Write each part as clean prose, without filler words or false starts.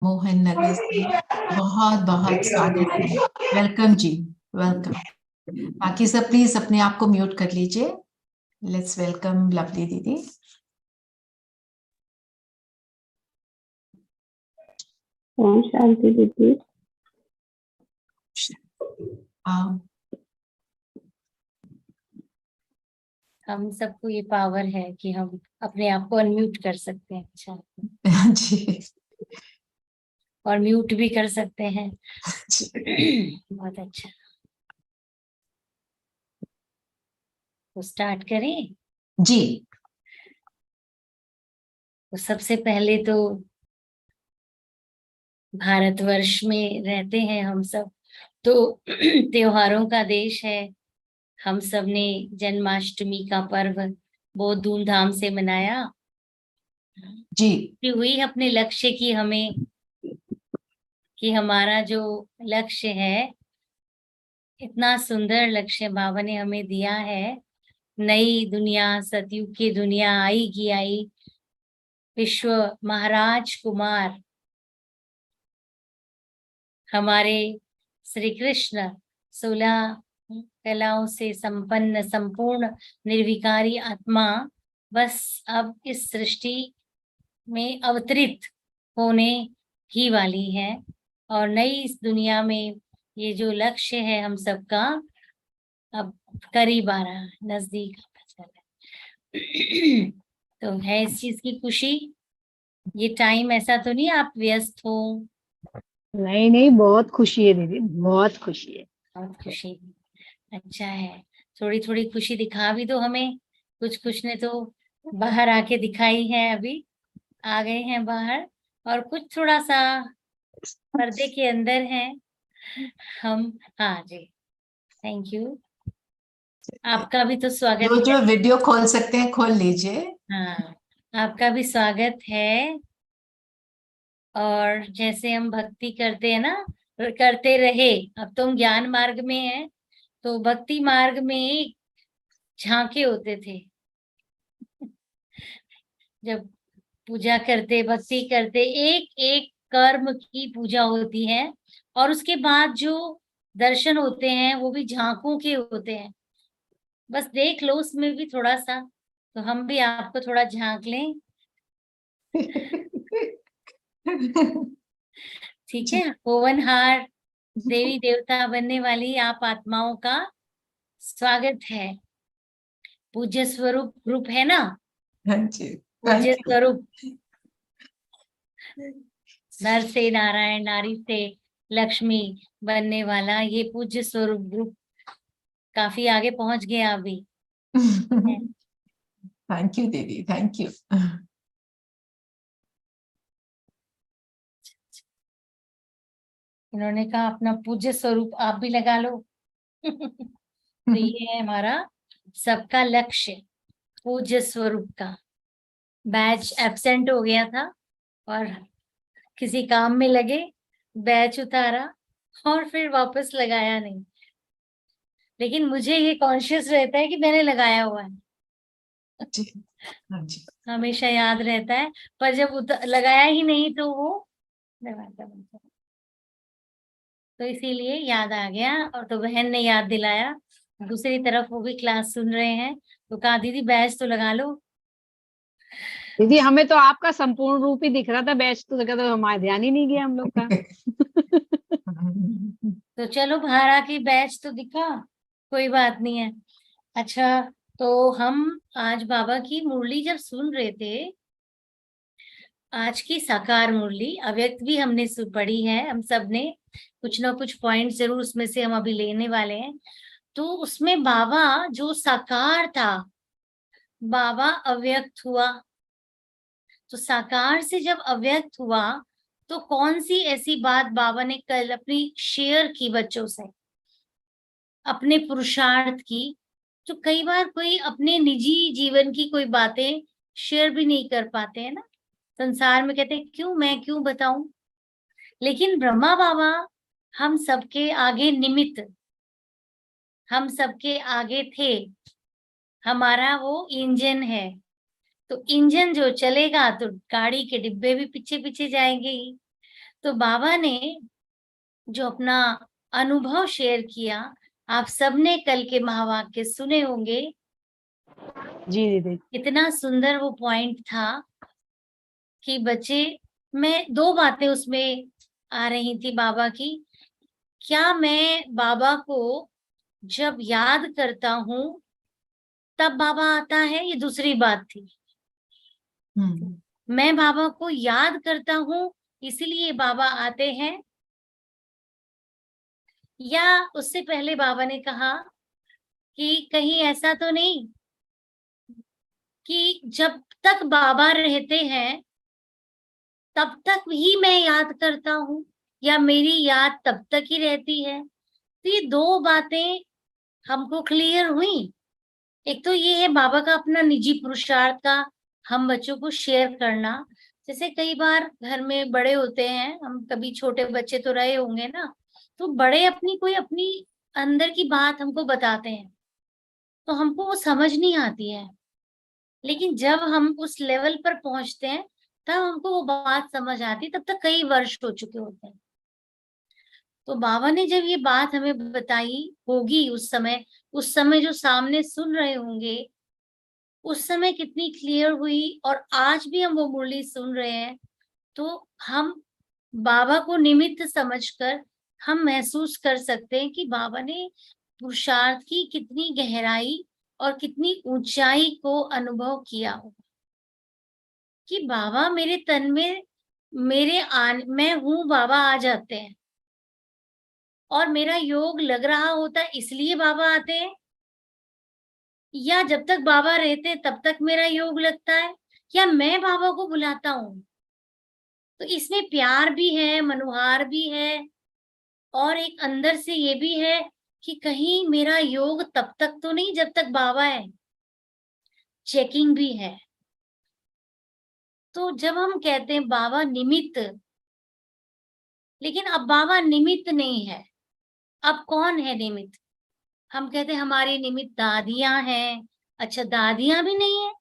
मोहन नगर से बहुत बहुत स्वागत है। वेलकम जी, वेलकम। बाकी सब प्लीज अपने आप को म्यूट कर लीजिए। लेट्स वेलकम लवली दीदी। ओम शांति दीदी। हम सबको ये पावर है कि हम अपने आप को अनम्यूट कर सकते हैं। अच्छा जी और म्यूट भी कर सकते हैं। जी। बहुत अच्छा। तो स्टार्ट करें। जी तो सबसे पहले तो भारतवर्ष में रहते हैं हम सब, तो त्योहारों का देश है। हम सब ने जन्माष्टमी का पर्व बहुत धूमधाम से मनाया। जी हुई अपने लक्ष्य की हमें, कि हमारा जो लक्ष्य है, इतना सुंदर लक्ष्य बाबा ने हमें दिया है। नई दुनिया, सतयुग की दुनिया आई की आई। विश्व महाराज कुमार हमारे श्री कृष्ण 16 कलाओं से संपन्न संपूर्ण निर्विकारी आत्मा बस अब इस सृष्टि में अवतरित होने ही वाली है। और नई इस दुनिया में ये जो लक्ष्य है हम सबका, अब करीब आ रहा है, नजदीक आता चल रहा है। तो है इस चीज की खुशी। ये टाइम ऐसा तो नहीं आप व्यस्त हो? नहीं नहीं, बहुत खुशी है दीदी, बहुत खुशी है। बहुत खुशी। अच्छा है। थोड़ी थोड़ी खुशी दिखा भी दो हमें। कुछ ने तो बाहर आके दिखाई है, अभी आ गए हैं बाहर। और कुछ थोड़ा सा पर्दे के अंदर हैं हम। हाँ जी, थैंक यू। आपका भी तो स्वागत जो है। जो वीडियो खोल सकते हैं खोल लीजिए। हाँ, आपका भी स्वागत है। और जैसे हम भक्ति करते हैं ना, करते रहे। अब तो हम ज्ञान मार्ग में हैं, तो भक्ति मार्ग में झांके होते थे। जब पूजा करते, भक्ति करते, एक एक कर्म की पूजा होती है। और उसके बाद जो दर्शन होते हैं वो भी झांकों के होते हैं। बस देख लो उसमें भी थोड़ा सा, तो हम भी आपको थोड़ा झांक लें। ठीक है। होवनहार देवी देवता बनने वाली आप आत्माओं का स्वागत है। पूज्य स्वरूप ग्रुप है ना? हाँ जी, पूज्य थैंक यू। स्वरूप, नर से नारायण, नारी से लक्ष्मी बनने वाला ये पूज्य स्वरूप ग्रुप काफी आगे पहुंच गया अभी। थैंक यू दीदी, थैंक यू। इन्होंने कहा अपना पूज्य स्वरूप आप भी लगा लो। तो ये है हमारा सबका लक्ष्य, पूज्य स्वरूप का। बैच एब्सेंट हो गया था और किसी काम में लगे, बैच उतारा और फिर वापस लगाया नहीं। लेकिन मुझे ये कॉन्शियस रहता है कि मैंने लगाया हुआ है। जी हाँ जी। हमेशा याद रहता है। पर जब लगाया ही नहीं तो वो लगाता बनता है। तो इसीलिए याद आ गया, और तो बहन ने याद दिलाया। दूसरी तरफ वो भी क्लास सुन रहे हैं, तो कहा दीदी बैच तो लगा लो। दीदी हमें तो आपका संपूर्ण रूप ही दिख रहा था, बैच तो लगा, तो हमारा ध्यान ही नहीं गया हम लोग का। तो चलो बाहर आके बैच तो दिखा, कोई बात नहीं है। अच्छा, तो हम आज बाबा की मुरली जब सुन रहे थे, आज की साकार मुरली अव्यक्त भी हमने पढ़ी है, हम सब ने कुछ ना कुछ पॉइंट जरूर उसमें से हम अभी लेने वाले हैं। तो उसमें बाबा जो साकार था, बाबा अव्यक्त हुआ। तो साकार से जब अव्यक्त हुआ, तो कौन सी ऐसी बात बाबा ने कल अपनी शेयर की बच्चों से, अपने पुरुषार्थ की, तो कई बार कोई अपने निजी जीवन की कोई बातें शेयर भी नहीं कर पाते हैं ना। संसार में कहते हैं क्यों, मैं क्यों बताऊं। लेकिन ब्रह्मा बाबा हम सबके आगे निमित्त, हम सबके आगे थे। हमारा वो इंजन है। तो इंजन जो चलेगा तो गाड़ी के डिब्बे भी पीछे पीछे जाएंगे ही। तो बाबा ने जो अपना अनुभव शेयर किया, आप सबने कल के महावाक्य सुने होंगे। जी दीदी। इतना सुंदर वो पॉइंट था कि बच्चे, मैं दो बातें उसमें आ रही थी बाबा की। क्या मैं बाबा को जब याद करता हूँ तब बाबा आता है, ये दूसरी बात थी। मैं बाबा को याद करता हूँ इसीलिए बाबा आते हैं, या उससे पहले बाबा ने कहा कि कहीं ऐसा तो नहीं कि जब तक बाबा रहते हैं तब तक ही मैं याद करता हूँ, या मेरी याद तब तक ही रहती है। तो ये दो बातें हमको क्लियर हुई। एक तो ये है बाबा का अपना निजी पुरुषार्थ का हम बच्चों को शेयर करना। जैसे कई बार घर में बड़े होते हैं, हम कभी छोटे बच्चे तो रहे होंगे ना, तो बड़े अपनी कोई अपनी अंदर की बात हमको बताते हैं तो हमको वो समझ नहीं आती है, लेकिन जब हम उस लेवल पर पहुंचते हैं तब हमको वो बात समझ आती है। तब तक कई वर्ष हो चुके होते हैं। तो बाबा ने जब ये बात हमें बताई होगी उस समय जो सामने सुन रहे होंगे, उस समय कितनी क्लियर हुई, और आज भी हम वो मुरली सुन रहे हैं तो हम बाबा को निमित्त समझकर हम महसूस कर सकते हैं कि बाबा ने पुरुषार्थ की कितनी गहराई और कितनी ऊंचाई को अनुभव किया होगा। कि बाबा मेरे तन में, मैं हूं, बाबा आ जाते हैं, और मेरा योग लग रहा होता है इसलिए बाबा आते हैं, या जब तक बाबा रहते हैं तब तक मेरा योग लगता है, या मैं बाबा को बुलाता हूँ। तो इसमें प्यार भी है, मनुहार भी है, और एक अंदर से ये भी है कि कहीं मेरा योग तब तक तो नहीं जब तक बाबा है, चेकिंग भी है। तो जब हम कहते हैं बाबा निमित्त, लेकिन अब बाबा निमित्त नहीं है, अब कौन है निमित्त? हम कहते हैं हमारी निमित्त दादियां हैं। अच्छा, दादियां भी नहीं है,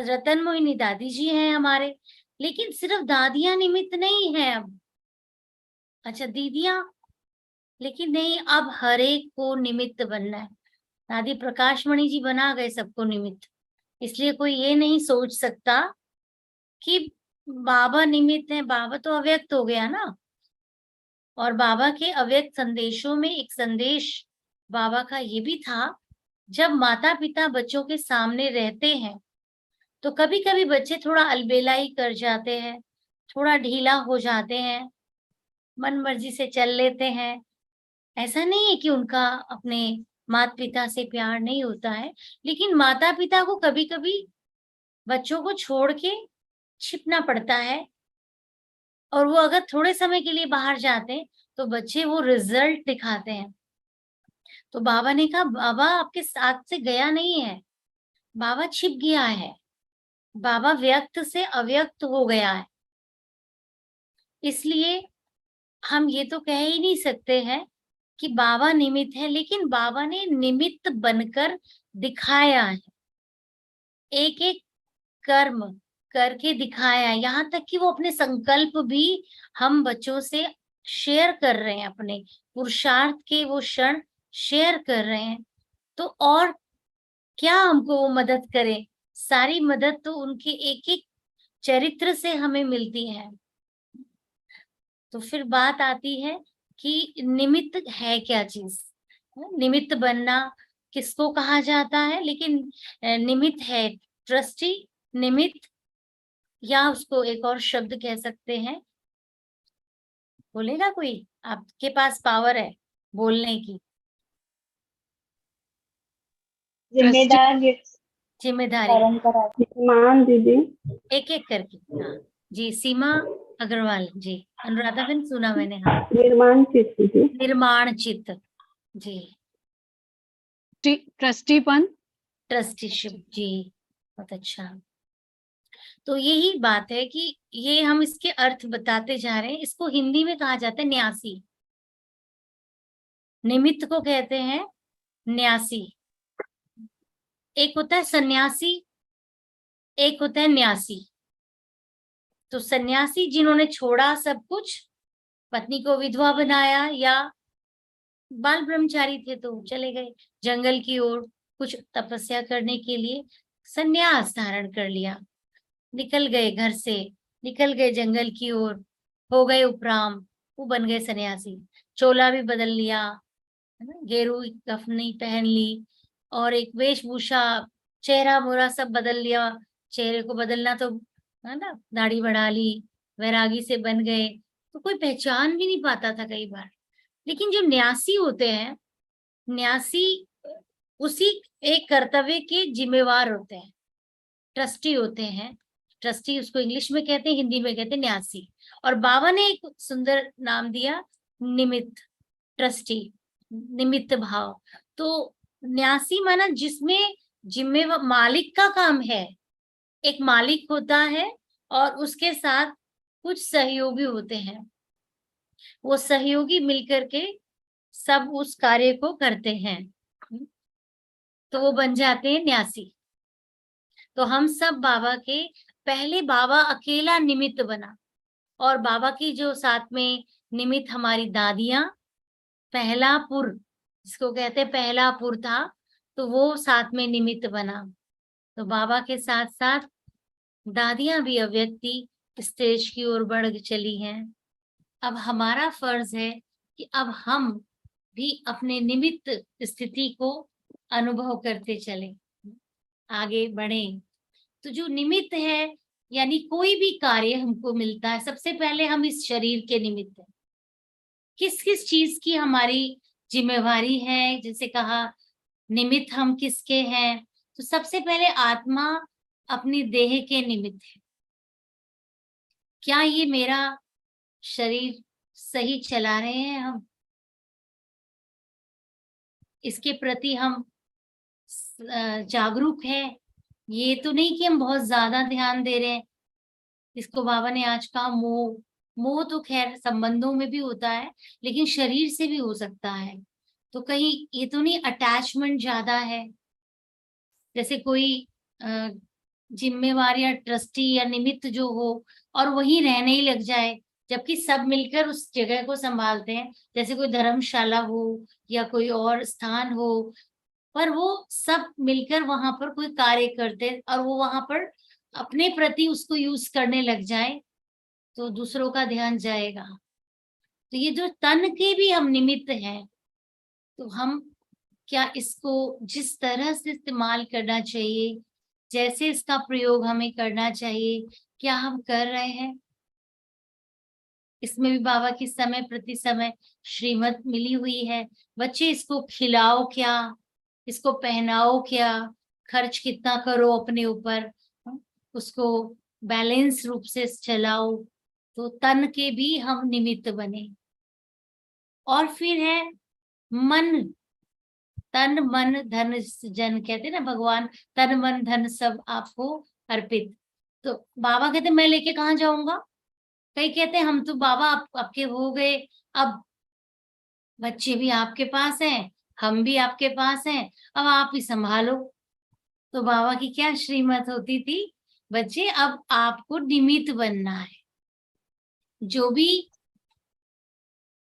रतन मोहिनी दादी जी हैं हमारे, लेकिन सिर्फ दादियां निमित्त नहीं है अब। अच्छा, दीदियां, लेकिन नहीं, अब हर एक को निमित्त बनना है। दादी प्रकाश मणि जी बना गए सबको निमित्त, इसलिए कोई ये नहीं सोच सकता कि बाबा निमित्त है। बाबा तो अव्यक्त हो गया ना, और बाबा के अव्यक्त संदेशों में एक संदेश बाबा का ये भी था, जब माता पिता बच्चों के सामने रहते हैं तो कभी कभी बच्चे थोड़ा अलबेलाई कर जाते हैं, थोड़ा ढीला हो जाते हैं, मन मर्जी से चल लेते हैं। ऐसा नहीं है कि उनका अपने माता पिता से प्यार नहीं होता है, लेकिन माता पिता को कभी कभी बच्चों को छोड़ के छिपना पड़ता है, और वो अगर थोड़े समय के लिए बाहर जाते हैं तो बच्चे वो रिजल्ट दिखाते हैं। तो बाबा ने कहा बाबा आपके साथ से गया नहीं है, बाबा छिप गया है, बाबा व्यक्त से अव्यक्त हो गया है। इसलिए हम ये तो कह ही नहीं सकते हैं कि बाबा निमित्त है, लेकिन बाबा ने निमित्त बनकर दिखाया है, एक एक कर्म करके दिखाया है। यहाँ तक कि वो अपने संकल्प भी हम बच्चों से शेयर कर रहे हैं, अपने पुरुषार्थ के वो क्षण शेयर कर रहे हैं। तो और क्या हमको वो मदद करे? सारी मदद तो उनके एक एक चरित्र से हमें मिलती है। तो फिर बात आती है कि निमित्त है क्या चीज? निमित्त बनना किसको कहा जाता है? लेकिन निमित्त है ट्रस्टी निमित्त, या उसको एक और शब्द कह सकते हैं, बोलेगा कोई? आपके पास पावर है बोलने की। जिम्मेदार जिम्मेदारी। परंपरा मान दीदी। एक एक करके। हाँ जी, सीमा अग्रवाल जी। अनुराधा बहन सुना मैंने, हाँ। निर्माण चित्त जी। निर्माण चित्त जी। ट्रस्टीपन। ट्रस्टीशिप जी, बहुत अच्छा। तो यही बात है कि ये हम इसके अर्थ बताते जा रहे हैं। इसको हिंदी में कहा जाता है न्यासी। निमित्त को कहते हैं न्यासी। एक होता है सन्यासी, एक होता है न्यासी। तो सन्यासी जिन्होंने छोड़ा सब कुछ, पत्नी को विधवा बनाया या बाल ब्रह्मचारी थे तो चले गए जंगल की ओर कुछ तपस्या करने के लिए, सन्यास धारण कर लिया, निकल गए घर से, निकल गए जंगल की ओर, हो गए उपराम, वो बन गए सन्यासी। चोला भी बदल लिया, है ना, गेरू कफनी पहन ली और एक वेशभूषा, चेहरा मोहरा सब बदल लिया। चेहरे को बदलना तो है ना, दाढ़ी बढ़ा ली, वैरागी से बन गए, तो कोई पहचान भी नहीं पाता था कई बार। लेकिन जो न्यासी होते हैं, न्यासी उसी एक कर्तव्य के जिम्मेवार होते हैं, ट्रस्टी होते हैं। ट्रस्टी उसको इंग्लिश में कहते हैं, हिंदी में कहते हैं न्यासी। और बाबा ने एक सुंदर नाम दिया, निमित्त, ट्रस्टी, निमित्त भाव। तो न्यासी माना जिसमें जिम्मेवार, मालिक का काम है, एक मालिक होता है और उसके साथ कुछ सहयोगी होते हैं, वो सहयोगी मिलकर के सब उस कार्य को करते हैं, तो वो बन जाते हैं न्यासी। तो हम सब बाबा के, पहले बाबा अकेला निमित्त बना, और बाबा की जो साथ में निमित्त हमारी दादियां, पहला पुर जिसको कहते हैं पहला पुर था, तो वो साथ में निमित्त बना। तो बाबा के साथ साथ दादियां भी अव्यक्ति स्टेज की ओर बढ़ चली हैं। अब हमारा फर्ज है कि अब हम भी अपने निमित्त स्थिति को अनुभव करते चले, आगे बढ़े। तो जो निमित्त है, यानी कोई भी कार्य हमको मिलता है, सबसे पहले हम इस शरीर के निमित्त हैं। किस किस चीज की हमारी जिम्मेवारी है, जैसे कहा निमित्त हम किसके हैं, तो सबसे पहले आत्मा अपनी देह के निमित्त है। क्या ये मेरा शरीर सही चला रहे हैं हम, इसके प्रति हम जागरूक है? ये तो नहीं कि हम बहुत ज्यादा ध्यान दे रहे हैं। इसको बाबा ने आज कहा मोह। मोह तो खैर संबंधों में भी होता है, लेकिन शरीर से भी हो सकता है। तो कहीं ये तो नहीं अटैचमेंट ज्यादा है, जैसे कोई जिम्मेवार या ट्रस्टी या निमित्त जो हो और वहीं रहने ही लग जाए, जबकि सब मिलकर उस जगह को संभालते हैं, जैसे कोई धर्मशाला हो या कोई और स्थान हो, पर वो सब मिलकर वहां पर कोई कार्य करते और वो वहां पर अपने प्रति उसको यूज करने लग जाए, तो दूसरों का ध्यान जाएगा। तो ये जो तन के भी हम निमित्त हैं, तो हम क्या इसको जिस तरह से इस्तेमाल करना चाहिए, जैसे इसका प्रयोग हमें करना चाहिए, क्या हम कर रहे हैं? इसमें भी बाबा की समय प्रति समय श्रीमत मिली हुई है। बच्चे इसको खिलाओ क्या, इसको पहनाओ क्या, खर्च कितना करो अपने ऊपर, उसको बैलेंस रूप से चलाओ, तो तन के भी हम निमित्त बने। और फिर है मन, तन मन धन जन, कहते ना भगवान, तन मन धन सब आपको अर्पित। तो बाबा कहते मैं लेके कहाँ जाऊंगा? कई कहते हैं हम तो बाबा आपके हो गए, अब बच्चे भी आपके पास हैं, हम भी आपके पास हैं, अब आप ही संभालो। तो बाबा की क्या श्रीमत होती थी, बच्चे अब आपको निमित्त बनना है, जो भी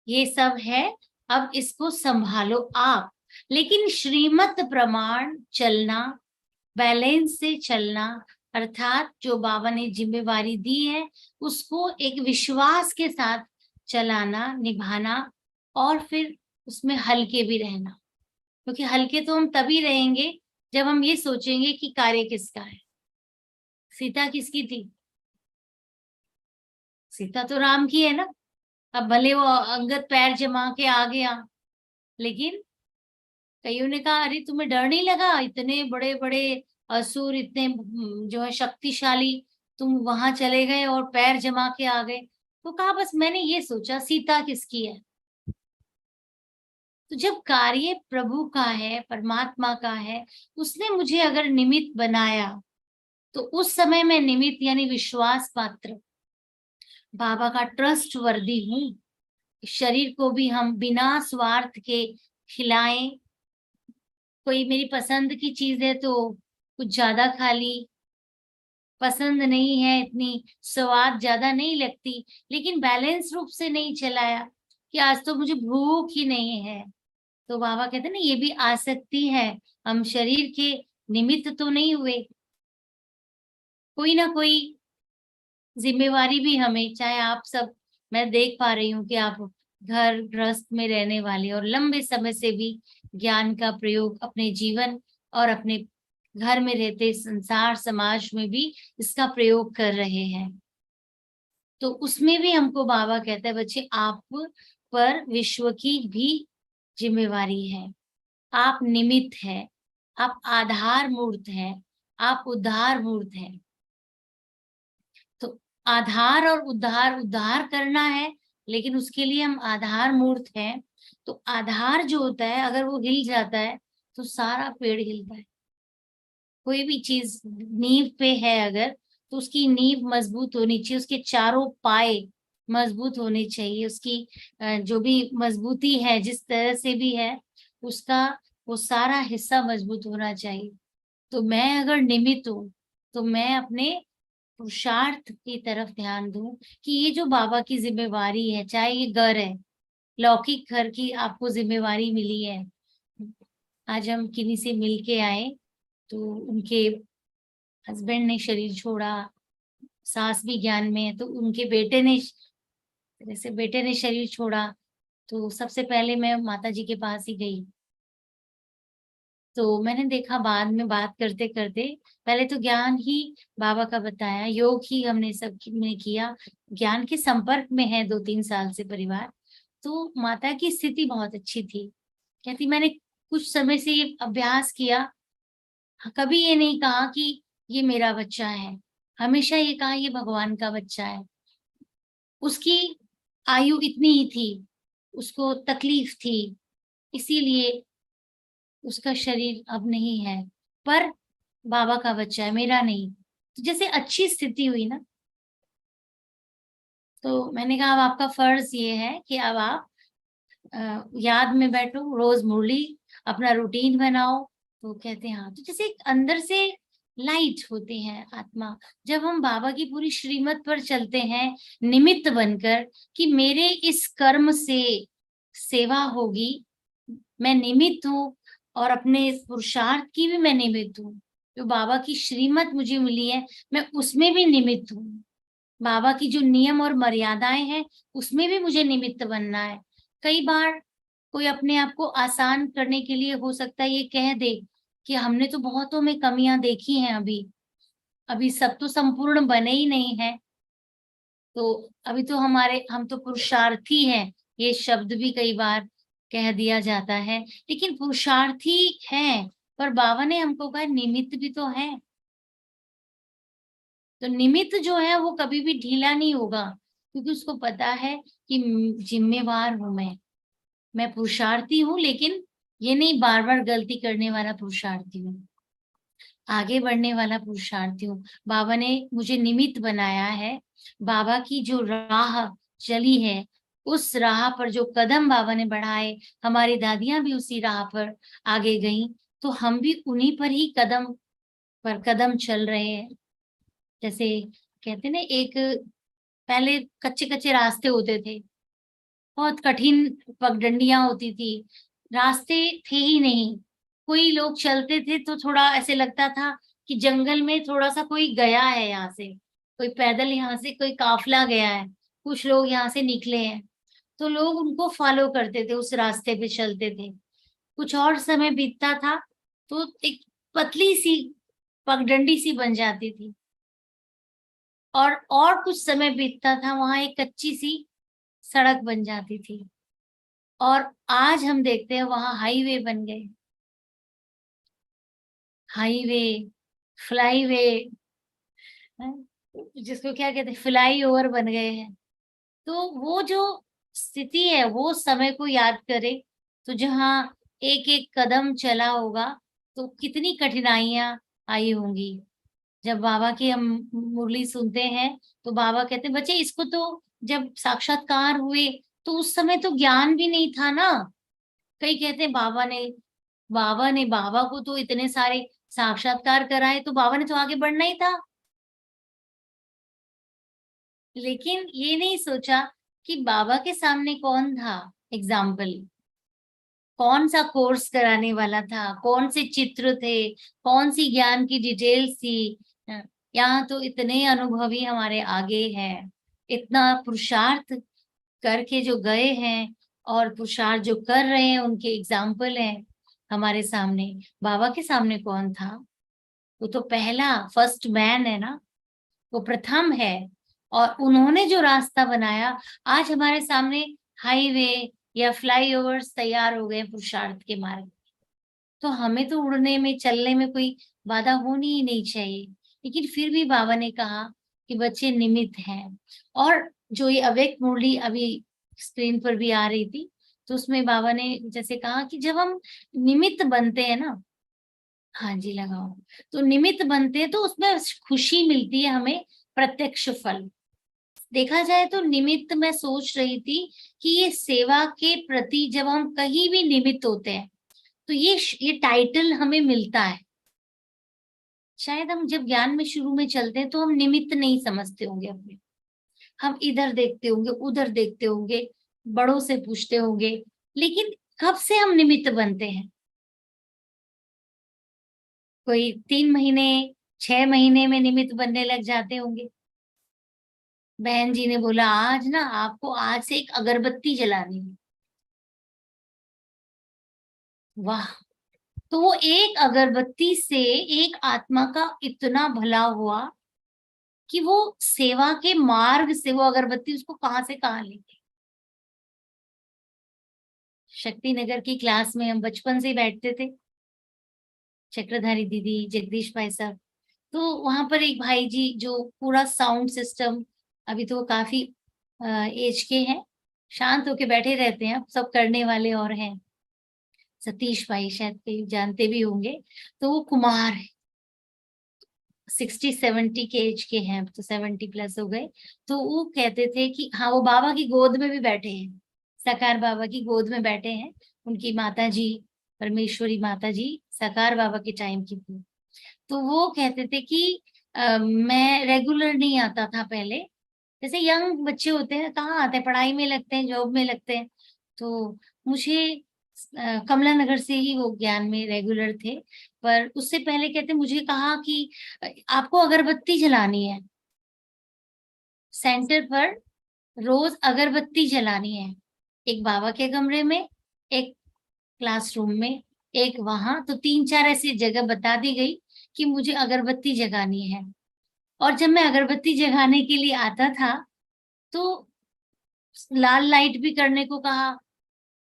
ये सब है अब इसको संभालो आप, लेकिन श्रीमत प्रमाण चलना, बैलेंस से चलना, अर्थात जो बाबा ने जिम्मेवारी दी है उसको एक विश्वास के साथ चलाना, निभाना, और फिर उसमें हल्के भी रहना। क्योंकि हल्के तो हम तभी रहेंगे जब हम ये सोचेंगे कि कार्य किसका है। सीता किसकी थी? सीता तो राम की है ना। अब भले वो अंगद पैर जमा के आ गया, लेकिन कईयों ने कहा अरे तुम्हें डर नहीं लगा, इतने बड़े बड़े असुर, इतने जो है शक्तिशाली, तुम वहां चले गए और पैर जमा के आ गए। तो कहा बस मैंने ये सोचा सीता किसकी है। तो जब कार्य प्रभु का है, परमात्मा का है, उसने मुझे अगर निमित्त बनाया, तो उस समय मैं निमित्त यानी विश्वास पात्र, बाबा का ट्रस्ट वर्दी हूँ। शरीर को भी हम बिना स्वार्थ के खिलाएं। कोई मेरी पसंद की चीज है तो कुछ ज्यादा खा ली, पसंद नहीं है, इतनी स्वाद ज्यादा नहीं लगती, लेकिन बैलेंस रूप से नहीं चलाया कि आज तो मुझे भूख ही नहीं है। तो बाबा कहते हैं ना, ये भी आसक्ति है, हम शरीर के निमित्त तो नहीं हुए, कोई ना कोई जिम्मेवारी भी हमें, चाहे आप सब, मैं देख पा रही हूँ कि आप घर गृहस्थ में रहने वाले और लंबे समय से भी ज्ञान का प्रयोग अपने जीवन और अपने घर में रहते संसार समाज में भी इसका प्रयोग कर रहे हैं। तो उसमें भी हमको बाबा कहता है, बच्चे आप पर विश्व की भी जिम्मेवारी है, आप निमित्त है, आप आधार मूर्त है, आप उद्धार मूर्त है। तो आधार और उद्धार करना है, लेकिन उसके लिए हम आधार मूर्त हैं। तो आधार जो होता है, अगर वो हिल जाता है तो सारा पेड़ हिलता है। कोई भी चीज नींव पे है अगर, तो उसकी नींव मजबूत होनी चाहिए, उसके चारों पाए मजबूत होने चाहिए, उसकी जो भी मजबूती है जिस तरह से भी है, उसका वो सारा हिस्सा मजबूत होना चाहिए। तो मैं अगर निमित्त हूँ तो मैं अपने पुरुषार्थ की तरफ ध्यान दूं कि ये जो बाबा की जिम्मेवारी है, चाहे ये घर है, लौकिक घर की आपको जिम्मेवारी मिली है। आज हम किन्हीं से मिल के आए तो उनके हस्बैंड ने शरीर छोड़ा, सास भी ज्ञान में है, तो उनके बेटे ने, जैसे बेटे ने शरीर छोड़ा, तो सबसे पहले मैं माता जी के पास ही गई। तो मैंने देखा बाद में बात करते करते, पहले तो ज्ञान ही बाबा का बताया, योग ही हमने सब में किया, ज्ञान के संपर्क में है 2-3 साल से परिवार। तो माता की स्थिति बहुत अच्छी थी, कहती मैंने कुछ समय से ये अभ्यास किया, कभी ये नहीं कहा कि ये मेरा बच्चा है, हमेशा ये कहा ये भगवान का बच्चा है। उसकी आयु इतनी ही थी, उसको तकलीफ थी, इसीलिए उसका शरीर अब नहीं है, पर बाबा का बच्चा है, मेरा नहीं। तो जैसे अच्छी स्थिति हुई ना, तो मैंने कहा अब आपका फर्ज ये है कि अब आप याद में बैठो, रोज मुरली अपना रूटीन बनाओ। तो कहते हैं हाँ। तो जैसे एक अंदर से लाइट होते हैं आत्मा, जब हम बाबा की पूरी श्रीमत पर चलते हैं निमित्त बनकर कि मेरे इस कर्म से सेवा होगी, मैं निमित्त हूँ, और अपने पुरुषार्थ की भी मैं निमित्त हूँ, जो बाबा की श्रीमत मुझे मिली है मैं उसमें भी निमित्त हूँ, बाबा की जो नियम और मर्यादाएं हैं उसमें भी मुझे निमित्त बनना है। कई बार कोई अपने आप को आसान करने के लिए हो सकता है ये कह दे कि हमने तो बहुतों में कमियां देखी हैं, अभी अभी सब तो संपूर्ण बने ही नहीं है, तो अभी तो हम तो पुरुषार्थी हैं, ये शब्द भी कई बार कह दिया जाता है, लेकिन पुरुषार्थी हैं, पर बाबा ने हमको कहा निमित्त भी तो है। तो निमित्त जो है वो कभी भी ढीला नहीं होगा, क्योंकि उसको पता है कि जिम्मेवार हूं मैं पुरुषार्थी हूँ, लेकिन ये नहीं बार बार गलती करने वाला पुरुषार्थी हूँ, आगे बढ़ने वाला पुरुषार्थी हूँ। बाबा ने मुझे निमित्त बनाया है, बाबा की जो राह चली है, उस राह पर जो कदम बाबा ने बढ़ाए, हमारी दादियां भी उसी राह पर आगे गईं, तो हम भी उन्हीं पर ही कदम पर कदम चल रहे हैं। जैसे कहते ना, एक पहले कच्चे कच्चे रास्ते होते थे, बहुत कठिन पगडंडियां होती थी, रास्ते थे ही नहीं, कोई लोग चलते थे तो थोड़ा ऐसे लगता था कि जंगल में थोड़ा सा कोई गया है, यहाँ से कोई पैदल, यहाँ से कोई काफिला गया है, कुछ लोग यहाँ से निकले हैं, तो लोग उनको फॉलो करते थे, उस रास्ते पे चलते थे। कुछ और समय बीतता था तो एक पतली सी पगडंडी सी बन जाती थी, और कुछ समय बीतता था, वहां एक कच्ची सी सड़क बन जाती थी, और आज हम देखते हैं वहां हाईवे बन गए, हाईवे, फ्लाईवे, जिसको क्या कहते हैं, फ्लाई ओवर बन गए हैं। तो वो जो स्थिति है वो समय को याद करे, तो जहाँ एक एक कदम चला होगा तो कितनी कठिनाइयां आई होंगी। जब बाबा की हम मुरली सुनते हैं तो बाबा कहते हैं बच्चे इसको तो, जब साक्षात्कार हुए तो उस समय तो ज्ञान भी नहीं था ना। कई कहते हैं बाबा को तो इतने सारे साक्षात्कार कराए, तो बाबा ने तो आगे बढ़ना ही था, लेकिन ये नहीं सोचा कि बाबा के सामने कौन था एग्जाम्पल, कौन सा कोर्स कराने वाला था, कौन से चित्र थे, कौन सी ज्ञान की डिटेल्स थी। यहाँ तो इतने अनुभवी हमारे आगे हैं, इतना पुरुषार्थ करके जो गए हैं और पुरुषार्थ जो कर रहे हैं, उनके एग्जाम्पल हैं हमारे सामने। बाबा के सामने कौन था? वो तो पहला फर्स्ट मैन है ना, वो प्रथम है। और उन्होंने जो रास्ता बनाया, आज हमारे सामने हाईवे या फ्लाईओवर्स तैयार हो गए पुरुषार्थ के मार्ग। तो हमें तो उड़ने में, चलने में कोई बाधा होनी ही नहीं चाहिए। लेकिन फिर भी बाबा ने कहा कि बच्चे निमित्त हैं। और जो ये अव्यक्त मुरली अभी स्क्रीन पर भी आ रही थी, तो उसमें बाबा ने जैसे कहा कि जब हम निमित्त बनते हैं ना, हाँ जी लगाओ, तो निमित्त बनते हैं तो उसमें खुशी मिलती है हमें, प्रत्यक्ष फल। देखा जाए तो निमित्त, मैं सोच रही थी कि ये सेवा के प्रति जब हम कहीं भी निमित्त होते हैं तो ये टाइटल हमें मिलता है। शायद हम जब ज्ञान में शुरू में चलते हैं तो हम निमित्त नहीं समझते होंगे अपने, हम इधर देखते होंगे, उधर देखते होंगे, बड़ों से पूछते होंगे। लेकिन कब से हम निमित्त बनते हैं? कोई 3 महीने 6 महीने में निमित्त बनने लग जाते होंगे। बहन जी ने बोला आज ना आपको आज से एक अगरबत्ती जलानी है। वाह! तो वो एक अगरबत्ती से एक आत्मा का इतना भला हुआ कि वो सेवा के मार्ग से वो अगरबत्ती उसको कहाँ से कहाँ ले गई। शक्ति नगर की क्लास में हम बचपन से ही बैठते थे, चक्रधारी दीदी, जगदीश भाई साहब। तो वहां पर एक भाई जी जो पूरा साउंड सिस्टम, अभी तो वो काफी एज के हैं, शांत होके बैठे रहते हैं, सब करने वाले और हैं, सतीश भाई शायद कई जानते भी होंगे। तो वो कुमार है, 60-70 के एज के हैं, तो 70 प्लस हो गए। तो वो कहते थे कि हाँ, वो बाबा की गोद में भी बैठे हैं, साकार बाबा की गोद में बैठे हैं। उनकी माता जी, परमेश्वरी माता जी, साकार बाबा के टाइम की थी। तो वो कहते थे कि मैं रेगुलर नहीं आता था पहले, जैसे यंग बच्चे होते हैं कहाँ आते हैं, पढ़ाई में लगते हैं, जॉब में लगते हैं। तो मुझे कमला नगर से ही वो ज्ञान में रेगुलर थे। पर उससे पहले कहते मुझे कहा कि आपको अगरबत्ती जलानी है, सेंटर पर रोज अगरबत्ती जलानी है, एक बाबा के कमरे में, एक क्लासरूम में, एक वहां। तो 3-4 ऐसी जगह बता दी गई कि मुझे अगरबत्ती जगानी है। और जब मैं अगरबत्ती जगाने के लिए आता था तो लाल लाइट भी करने को कहा।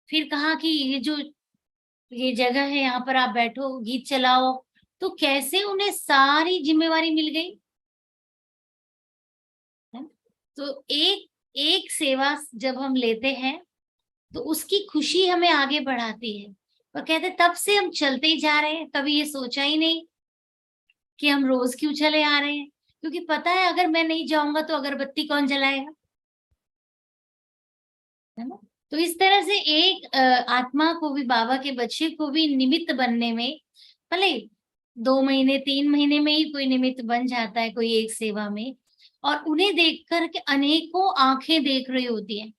फिर कहा कि ये जगह है, यहाँ पर आप बैठो, गीत चलाओ। तो कैसे उन्हें सारी जिम्मेवारी मिल गई है? तो एक एक सेवा जब हम लेते हैं तो उसकी खुशी हमें आगे बढ़ाती है। और कहते तब से हम चलते ही जा रहे हैं, कभी ये सोचा ही नहीं कि हम रोज क्यों चले आ रहे हैं, क्योंकि पता है अगर मैं नहीं जाऊंगा तो अगरबत्ती कौन जलाएगा, है ना। तो इस तरह से एक आत्मा को भी, बाबा के बच्चे को भी निमित्त बनने में, भले 2 महीने 3 महीने में ही कोई निमित्त बन जाता है कोई एक सेवा में, और उन्हें देख कर के अनेकों आंखें देख रही होती हैं,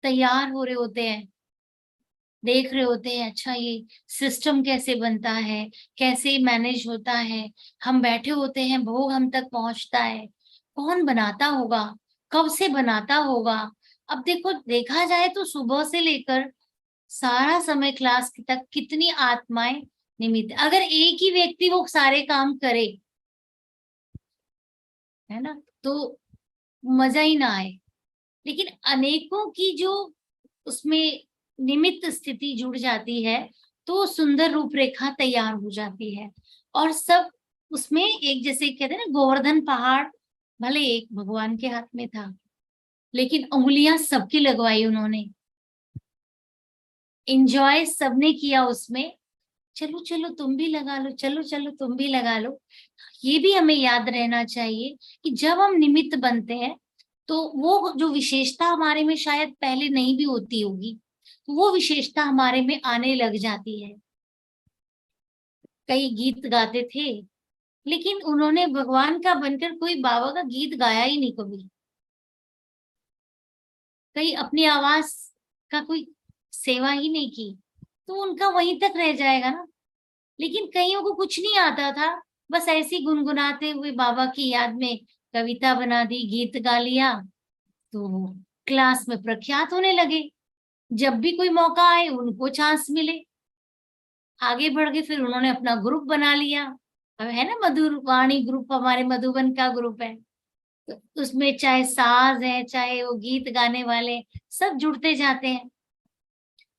तैयार हो रहे होते हैं, देख रहे होते हैं अच्छा ये सिस्टम कैसे बनता है, कैसे मैनेज होता है। हम बैठे होते हैं, भोग हम तक पहुंचता है, कौन बनाता होगा, कब से बनाता होगा। अब देखो, देखा जाए तो सुबह से लेकर सारा समय क्लास तक कितनी आत्माएं निमित्त। अगर एक ही व्यक्ति वो सारे काम करे, है ना, तो मजा ही ना आए। लेकिन अनेकों की जो उसमें निमित्त स्थिति जुड़ जाती है तो सुंदर रूपरेखा तैयार हो जाती है। और सब उसमें एक, जैसे कहते हैं ना, गोवर्धन पहाड़ भले एक भगवान के हाथ में था, लेकिन उंगलियां सबकी लगवाई उन्होंने, एंजॉय सबने किया उसमें। चलो चलो तुम भी लगा लो, चलो चलो तुम भी लगा लो। ये भी हमें याद रहना चाहिए कि जब हम निमित्त बनते हैं तो वो जो विशेषता हमारे में शायद पहले नहीं भी होती होगी, तो वो विशेषता हमारे में आने लग जाती है। कई गीत गाते थे लेकिन उन्होंने भगवान का बनकर कोई बाबा का गीत गाया ही नहीं कभी, कहीं अपनी आवाज का कोई सेवा ही नहीं की, तो उनका वहीं तक रह जाएगा ना। लेकिन कईयों को कुछ नहीं आता था, बस ऐसे ही गुनगुनाते हुए बाबा की याद में कविता बना दी, गीत गा लिया, तो क्लास में प्रख्यात होने लगे। जब भी कोई मौका आए उनको चांस मिले, आगे बढ़ गए। फिर उन्होंने अपना ग्रुप बना लिया, अब है ना मधुर वाणी ग्रुप, हमारे मधुबन का ग्रुप है, तो उसमें चाहे साज है चाहे वो गीत गाने वाले, सब जुड़ते जाते हैं।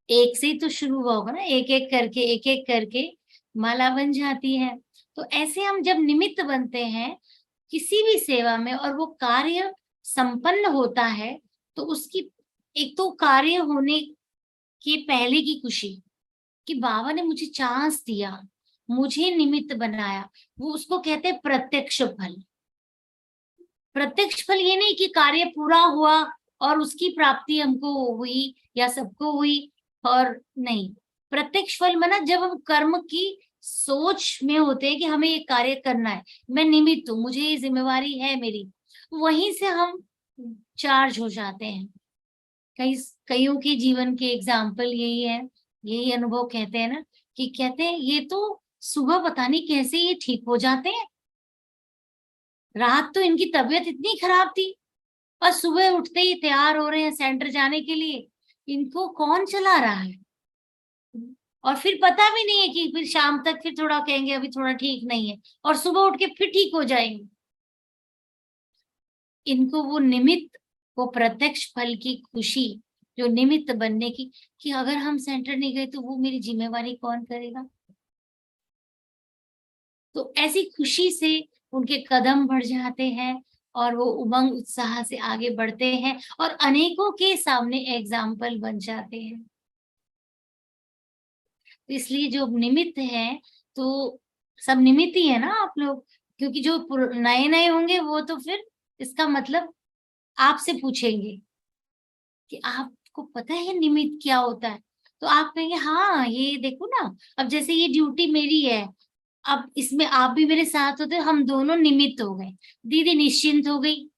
एक से ही तो शुरू हुआ होगा ना, एक एक करके माला बन जाती है। तो ऐसे हम जब निमित्त बनते हैं किसी भी सेवा में और वो कार्य संपन्न होता है, तो उसकी एक तो कार्य होने के पहले की खुशी कि बाबा ने मुझे चांस दिया, मुझे निमित्त बनाया, वो उसको कहते हैं प्रत्यक्ष फल। प्रत्यक्ष फल ये नहीं कि कार्य पूरा हुआ और उसकी प्राप्ति हमको हुई या सबको हुई, और नहीं, प्रत्यक्ष फल माना जब हम कर्म की सोच में होते हैं कि हमें ये कार्य करना है, मैं निमित्त हूँ, मुझे ये जिम्मेवारी है मेरी, वहीं से हम चार्ज हो जाते हैं। कईयों के जीवन के एग्जाम्पल यही है, यही अनुभव कहते हैं ना, कि कहते हैं ये तो सुबह पता नहीं कैसे ये ठीक हो जाते हैं, रात तो इनकी तबीयत इतनी खराब थी और सुबह उठते ही तैयार हो रहे हैं सेंटर जाने के लिए, इनको कौन चला रहा है। और फिर पता भी नहीं है कि फिर शाम तक फिर थोड़ा कहेंगे अभी थोड़ा ठीक नहीं है, और सुबह उठ के फिर ठीक हो जाएंगे। इनको वो निमित्त, वो प्रत्यक्ष फल की खुशी जो निमित्त बनने की, कि अगर हम सेंटर नहीं गए तो वो मेरी जिम्मेवारी कौन करेगा। तो ऐसी खुशी से उनके कदम बढ़ जाते हैं और वो उमंग उत्साह से आगे बढ़ते हैं और अनेकों के सामने एग्जाम्पल बन जाते हैं। तो इसलिए जो निमित्त है, तो सब निमित्त ही है ना आप लोग, क्योंकि जो नए नए होंगे वो तो फिर इसका मतलब आपसे पूछेंगे कि आपको पता है निमित्त क्या होता है, तो आप कहेंगे हाँ ये देखो ना, अब जैसे ये ड्यूटी मेरी है, अब इसमें आप भी मेरे साथ होते, हम दोनों निमित्त हो गए, दीदी निश्चिंत हो गई।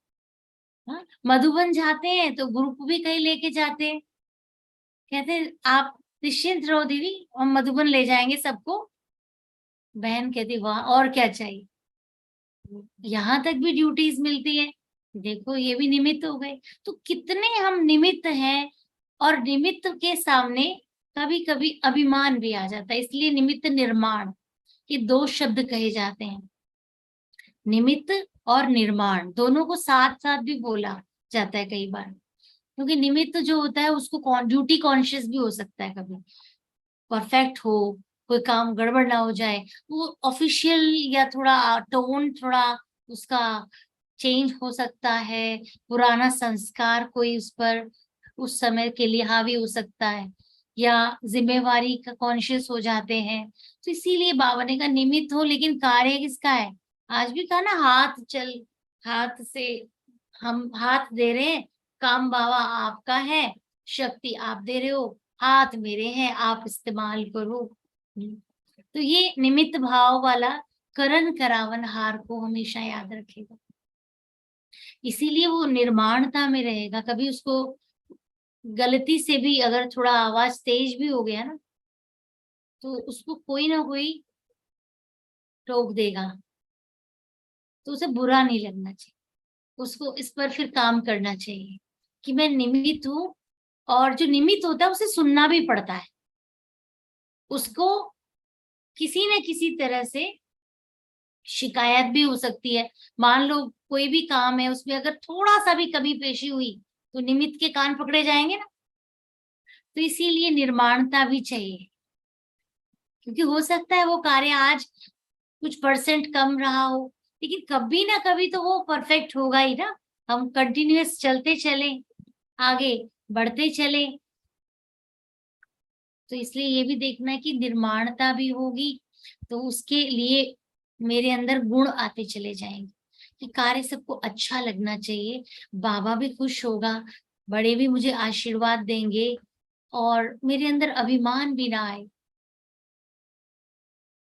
हाँ, मधुबन जाते हैं तो ग्रुप भी कहीं लेके जाते हैं, कहते हैं आप निश्चिंत रहो दीदी, हम मधुबन ले जाएंगे सबको। बहन कहती वाह और क्या चाहिए, यहाँ तक भी ड्यूटीज मिलती है, देखो ये भी निमित्त हो गए। तो कितने हम निमित्त हैं, और निमित्त के सामने कभी कभी अभिमान भी आ जाता है, इसलिए निमित्त निर्माण, ये दो शब्द कहे जाते हैं। निमित्त और निर्माण दोनों को साथ साथ भी बोला जाता है कई बार, क्योंकि निमित्त जो होता है उसको ड्यूटी कॉन्शियस भी हो सकता है, कभी परफेक्ट हो, कोई काम गड़बड़ ना हो जाए, वो ऑफिशियल या थोड़ा टोन थोड़ा उसका चेंज हो सकता है, पुराना संस्कार कोई उस पर उस समय के लिए हावी हो सकता है, या जिम्मेवारी का कॉन्शियस हो जाते हैं। तो इसीलिए बाबा ने कहा निमित्त हो, लेकिन कार्य किसका है। आज भी कहा ना, हाथ से हम हाथ दे रहे हैं, काम बाबा आपका है, शक्ति आप दे रहे हो, हाथ मेरे हैं आप इस्तेमाल करो। तो ये निमित्त भाव वाला करण करावन हार को हमेशा याद रखेगा, इसीलिए वो निर्माणता में रहेगा। कभी उसको गलती से भी अगर थोड़ा आवाज तेज भी हो गया ना, तो उसको कोई ना कोई टोक देगा, तो उसे बुरा नहीं लगना चाहिए, उसको इस पर फिर काम करना चाहिए कि मैं निमित्त हूँ। और जो निमित्त होता है उसे सुनना भी पड़ता है, उसको किसी न किसी तरह से शिकायत भी हो सकती है। मान लो कोई भी काम है उसमें अगर थोड़ा सा भी कमी पेशी हुई तो निमित्त के कान पकड़े जाएंगे ना। तो इसीलिए निर्माणता भी चाहिए, क्योंकि हो सकता है वो कार्य आज कुछ परसेंट कम रहा हो, लेकिन कभी ना कभी तो वो परफेक्ट होगा ही ना। हम कंटिन्यूअस चलते चले, आगे बढ़ते चले, तो इसलिए ये भी देखना है कि निर्माणता भी होगी, तो उसके लिए मेरे अंदर गुण आते चले जाएंगे कि कार्य सबको अच्छा लगना चाहिए, बाबा भी खुश होगा, बड़े भी मुझे आशीर्वाद देंगे, और मेरे अंदर अभिमान भी ना आए।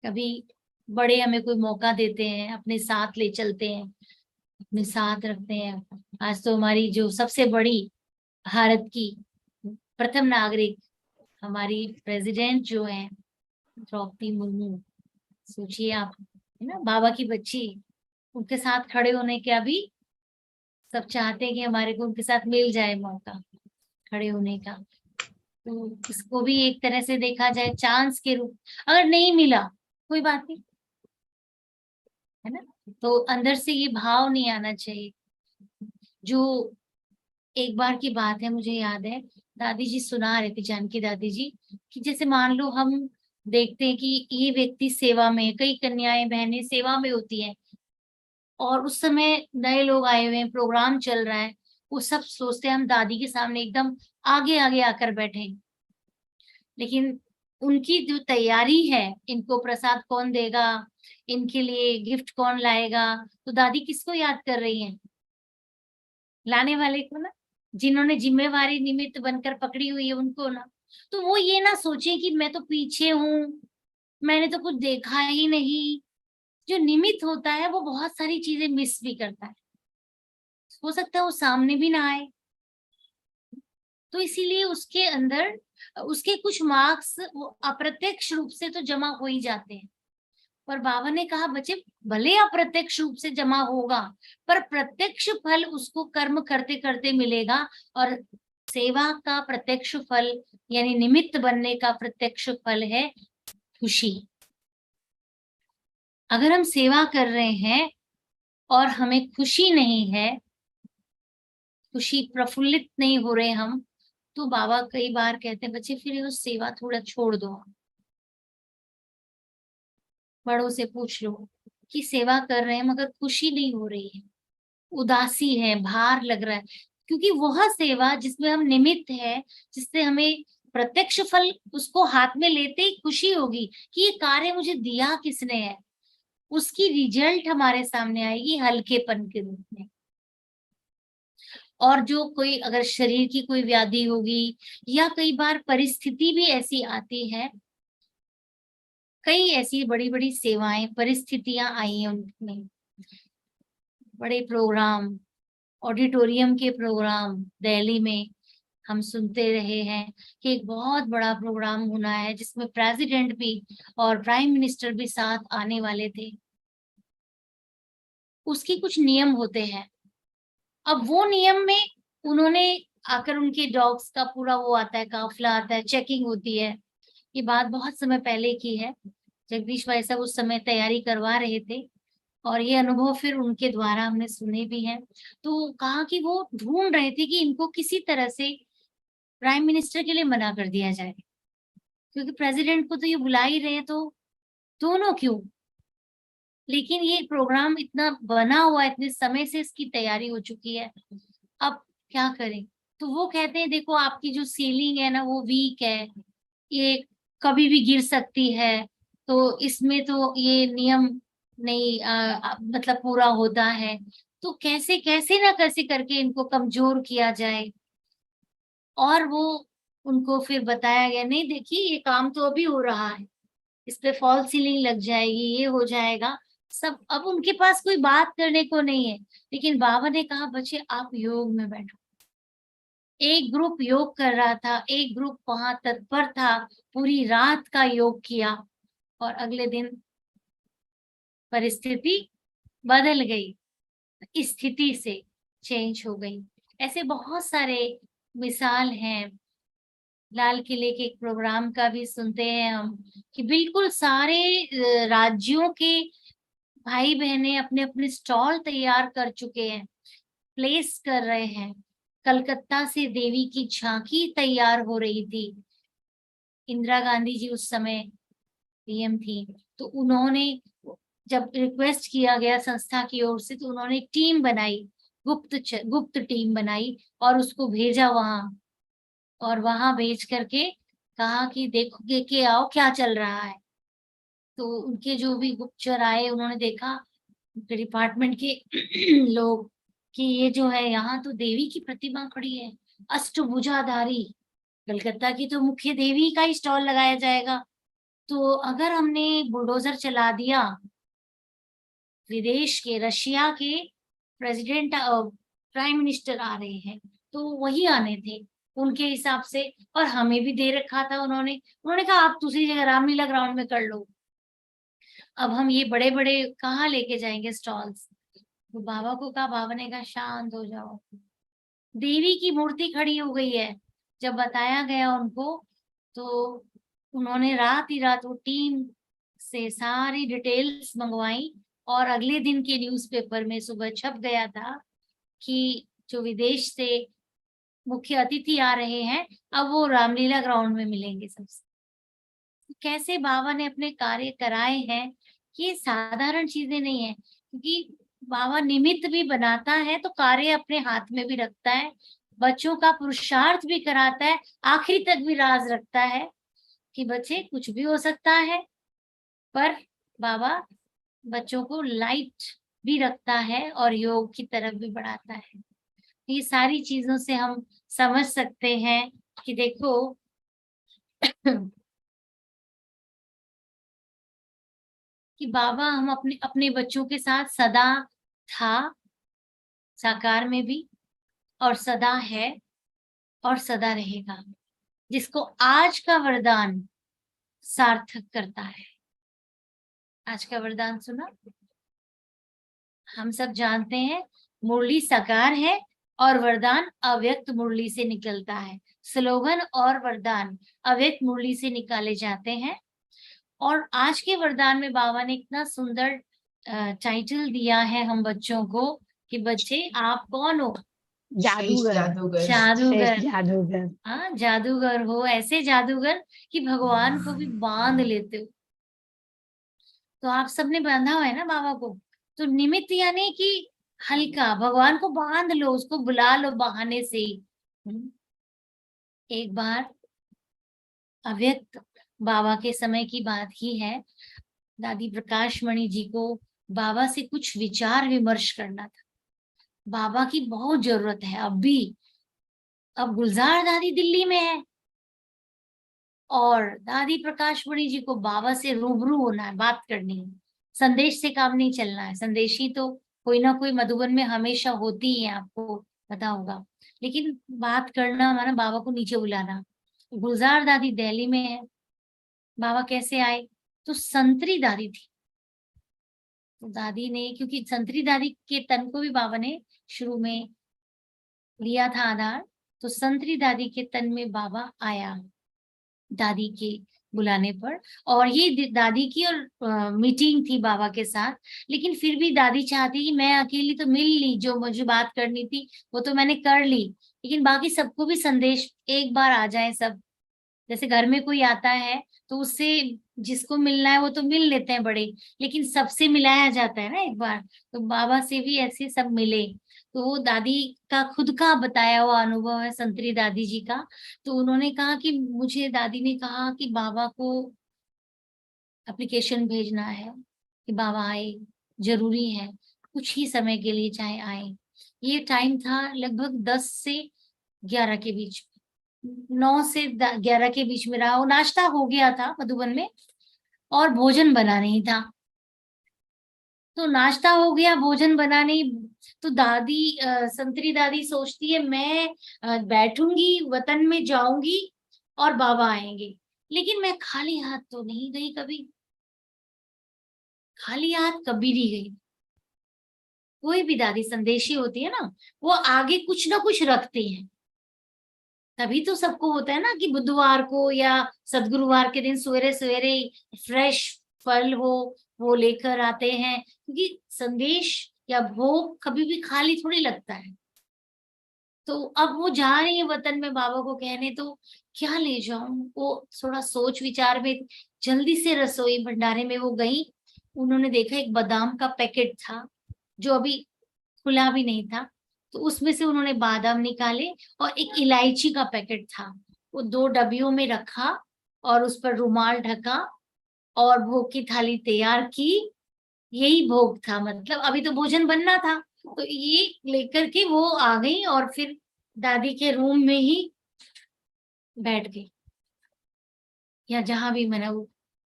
कभी बड़े हमें कोई मौका देते हैं, अपने साथ ले चलते हैं, अपने साथ रखते हैं। आज तो हमारी जो सबसे बड़ी भारत की प्रथम नागरिक हमारी प्रेसिडेंट जो है द्रौपदी मुर्मू, सोचिए आप, है ना, बाबा की बच्ची, उनके साथ खड़े होने का भी सब चाहते हैं कि हमारे को उनके साथ मिल जाए मौका खड़े होने का। तो इसको भी एक तरह से देखा जाए चांस के रूप, अगर नहीं मिला कोई बात नहीं, है ना, तो अंदर से ये भाव नहीं आना चाहिए। जो एक बार की बात है, मुझे याद है, दादी जी सुना रहे थे, जानकी दादी जी, कि जैसे मान लो हम देखते हैं कि ये व्यक्ति सेवा में, कई कन्याएं बहनें सेवा में होती हैं, और उस समय नए लोग आए हुए हैं, प्रोग्राम चल रहा है, वो सब सोचते हैं हम दादी के सामने एकदम आगे आगे आकर बैठे, लेकिन उनकी जो तैयारी है, इनको प्रसाद कौन देगा, इनके लिए गिफ्ट कौन लाएगा, तो दादी किसको याद कर रही हैं? लाने वाले को ना, जिन्होंने जिम्मेवारी निमित्त बनकर पकड़ी हुई है उनको ना। तो वो ये ना सोचे कि मैं तो पीछे हूँ, मैंने तो कुछ देखा ही नहीं। जो निमित्त होता है वो बहुत सारी चीजें मिस भी करता है, हो सकता है वो सामने भी ना आए, तो इसीलिए उसके अंदर उसके कुछ मार्क्स वो अप्रत्यक्ष रूप से तो जमा हो ही जाते हैं। पर बाबा ने कहा बच्चे, भले अप्रत्यक्ष रूप से जमा होगा, पर प्रत्यक्ष फल उसको कर्म करते करते मिलेगा, और सेवा का प्रत्यक्ष फल यानी निमित्त बनने का प्रत्यक्ष फल है खुशी। अगर हम सेवा कर रहे हैं और हमें खुशी नहीं है, खुशी प्रफुल्लित नहीं हो रहे हम, तो बाबा कई बार कहते हैं बच्चे फिर वो सेवा थोड़ा छोड़ दो। बड़ों से पूछ लो कि सेवा कर रहे हैं मगर खुशी नहीं हो रही है, उदासी है, भार लग रहा है, क्योंकि वह सेवा जिसमें हम निमित्त है, जिससे हमें प्रत्यक्ष फल उसको हाथ में लेते ही खुशी होगी कि ये कार्य मुझे दिया किसने है, उसकी रिजल्ट हमारे सामने आएगी हल्केपन के रूप में। और जो कोई अगर शरीर की कोई व्याधि होगी, या कई बार परिस्थिति भी ऐसी आती है, कई ऐसी बड़ी बड़ी सेवाएं परिस्थितियां आई हैं उनमें, बड़े प्रोग्राम, ऑडिटोरियम के प्रोग्राम दिल्ली में हम सुनते रहे हैं कि एक बहुत बड़ा प्रोग्राम होना है जिसमें प्रेसिडेंट भी और प्राइम मिनिस्टर भी साथ आने वाले थे। उसके कुछ नियम होते हैं, अब वो नियम में उन्होंने आकर उनके डॉग्स का पूरा वो आता है, काफिला आता है, चेकिंग होती है। ये बात बहुत समय पहले की है, जगदीश भाई साहब उस समय तैयारी करवा रहे थे, और ये अनुभव फिर उनके द्वारा हमने सुने भी हैं। तो कहा कि वो ढूंढ रहे थे कि इनको किसी तरह से प्राइम मिनिस्टर के लिए मना कर दिया जाए, क्योंकि प्रेसिडेंट को तो ये बुला ही रहे हैं, तो दोनों क्यों। लेकिन ये प्रोग्राम इतना बना हुआ है, इतने समय से इसकी तैयारी हो चुकी है, अब क्या करें। तो वो कहते हैं देखो आपकी जो सीलिंग है ना वो वीक है, ये कभी भी गिर सकती है, तो इसमें तो ये नियम नहीं मतलब पूरा होता है, तो कैसे कैसे ना कैसे करके इनको कमजोर किया जाए। और वो उनको फिर बताया गया, नहीं देखिए ये काम तो अभी हो रहा है, इस पे फॉल सीलिंग लग जाएगी, ये हो जाएगा सब। अब उनके पास कोई बात करने को नहीं है, लेकिन बाबा ने कहा बच्चे आप योग में बैठो। एक ग्रुप योग कर रहा था, एक ग्रुप वहां तत्पर था, पूरी रात का योग किया, और अगले दिन परिस्थिति बदल गई, स्थिति से चेंज हो गई। ऐसे बहुत सारे मिसाल हैं। लाल किले के एक प्रोग्राम का भी सुनते हैं हम कि बिल्कुल सारे राज्यों के भाई बहनें अपने अपने स्टॉल तैयार कर चुके हैं, प्लेस कर रहे हैं। कलकत्ता से देवी की झांकी तैयार हो रही थी, इंदिरा गांधी जी उस समय पीएम थी, तो उन्होंने जब रिक्वेस्ट किया गया संस्था की ओर से, तो उन्होंने एक टीम बनाई, गुप्त टीम बनाई, और उसको भेजा वहां, और वहां भेज करके कहा कि देखो के आओ क्या चल रहा है। तो उनके जो भी गुप्तचर आए, उन्होंने देखा डिपार्टमेंट के लोग कि ये जो है यहाँ तो देवी की प्रतिमा खड़ी है, अष्टभुजाधारी, कलकत्ता की तो मुख्य देवी का ही स्टॉल लगाया जाएगा। तो अगर हमने बुलडोजर चला दिया, विदेश के रशिया के प्रेसिडेंट प्राइम मिनिस्टर आ रहे हैं तो वही आने थे उनके हिसाब से, और हमें भी दे रखा था उन्होंने कहा आप दूसरी जगह रामलीला ग्राउंड में कर लो। अब हम ये बड़े बड़े कहाँ लेके जाएंगे स्टॉल्स। तो बाबा को कहा, बाबा ने कहा शांत हो जाओ। देवी की मूर्ति खड़ी हो गई है। जब बताया गया उनको तो उन्होंने रात ही रात वो टीम से सारी डिटेल्स मंगवाई और अगले दिन के न्यूज़पेपर में सुबह छप गया था कि जो विदेश से मुख्य अतिथि आ रहे हैं अब वो रामलीला ग्राउंड में मिलेंगे सबसे। कैसे बाबा ने अपने कार्य कराए हैं, ये साधारण चीजें नहीं है, क्योंकि बाबा निमित्त भी बनाता है तो कार्य अपने हाथ में भी रखता है, बच्चों का पुरुषार्थ भी कराता है, आखिरी तक भी राज रखता है कि बच्चे कुछ भी हो सकता है, पर बाबा बच्चों को लाइट भी रखता है और योग की तरफ भी बढ़ाता है। ये सारी चीजों से हम समझ सकते हैं कि देखो कि बाबा हम अपने बच्चों के साथ सदा था, साकार में भी, और सदा है और सदा रहेगा, जिसको आज का वरदान सार्थक करता है। आज का वरदान सुना? हम सब जानते हैं मुरली साकार है और वरदान अव्यक्त मुरली से निकलता है। स्लोगन और वरदान अव्यक्त मुरली से निकाले जाते हैं। और आज के वरदान में बाबा ने इतना सुंदर टाइटल दिया है हम बच्चों को कि बच्चे आप कौन हो? जादूगर। जादूगर। जादूगर। जादूगर। हाँ, जादूगर हो, ऐसे जादूगर कि भगवान को भी बांध लेते हो। तो आप सबने बांधा हुआ है ना बाबा को, तो निमित्त यानी कि हल्का, भगवान को बांध लो, उसको बुला लो बहाने से ही। एक बार अव्यक्त बाबा के समय की बात ही है, दादी प्रकाश मणि जी को बाबा से कुछ विचार विमर्श करना था। बाबा की बहुत जरूरत है अब भी। अब गुलजार दादी दिल्ली में है और दादी प्रकाश मणि जी को बाबा से रूबरू होना है, बात करनी है। संदेश से काम नहीं चलना है। संदेशी तो कोई ना कोई मधुबन में हमेशा होती है, आपको पता होगा, लेकिन बात करना हमारा बाबा को नीचे बुलाना। गुलजार दादी दिल्ली में है। बाबा कैसे आए? तो संतरी दादी थी। तो दादी ने, क्योंकि संतरी दादी के तन को भी बाबा ने शुरू में लिया था आधार, तो संतरी दादी के तन में बाबा आया दादी के बुलाने पर। और ये दादी की और मीटिंग थी बाबा के साथ, लेकिन फिर भी दादी चाहती कि मैं अकेली तो मिल ली, जो मुझे बात करनी थी वो तो मैंने कर ली, लेकिन बाकी सबको भी संदेश एक बार आ जाए सब। जैसे घर में कोई आता है तो उससे जिसको मिलना है वो तो मिल लेते हैं बड़े, लेकिन सबसे मिलाया जाता है ना एक बार, तो बाबा से भी ऐसे सब मिले। तो वो दादी का खुद का बताया हुआ अनुभव है, संतरी दादी जी का। तो उन्होंने कहा कि मुझे, दादी ने कहा कि बाबा को एप्लीकेशन भेजना है कि बाबा आए, जरूरी है, कुछ ही समय के लिए चाहे आए। ये टाइम था लगभग 10 से 11 के बीच, 9 से 11 के बीच में रहा। वो नाश्ता हो गया था मधुबन में और भोजन बना नहीं था। तो नाश्ता हो गया, भोजन बना नहीं, तो दादी संतरी दादी सोचती है मैं बैठूंगी, वतन में जाऊंगी और बाबा आएंगे, लेकिन मैं खाली हाथ तो नहीं गई कभी, खाली हाथ कभी नहीं गई। कोई भी दादी संदेशी होती है ना, वो आगे कुछ ना कुछ रखती है। तभी तो सबको होता है ना कि बुधवार को या सदगुरुवार के दिन सवेरे सवेरे फ्रेश फल हो वो लेकर आते हैं, क्योंकि संदेश या भोग कभी भी खाली थोड़ी लगता है। तो अब वो जा रही है वतन में बाबा को कहने, तो क्या ले जाऊं, वो थोड़ा सोच विचार में जल्दी से रसोई भंडारे में वो गई। उन्होंने देखा एक बादाम का पैकेट था जो अभी खुला भी नहीं था, तो उसमें से उन्होंने बादाम निकाले और एक इलायची का पैकेट था, वो 2 डब्बियों में रखा और उस पर रुमाल ढका और भोग की थाली तैयार की। यही भोग था, मतलब अभी तो भोजन बनना था। तो ये लेकर के वो आ गई और फिर दादी के रूम में ही बैठ गई, या जहां भी मैंने वो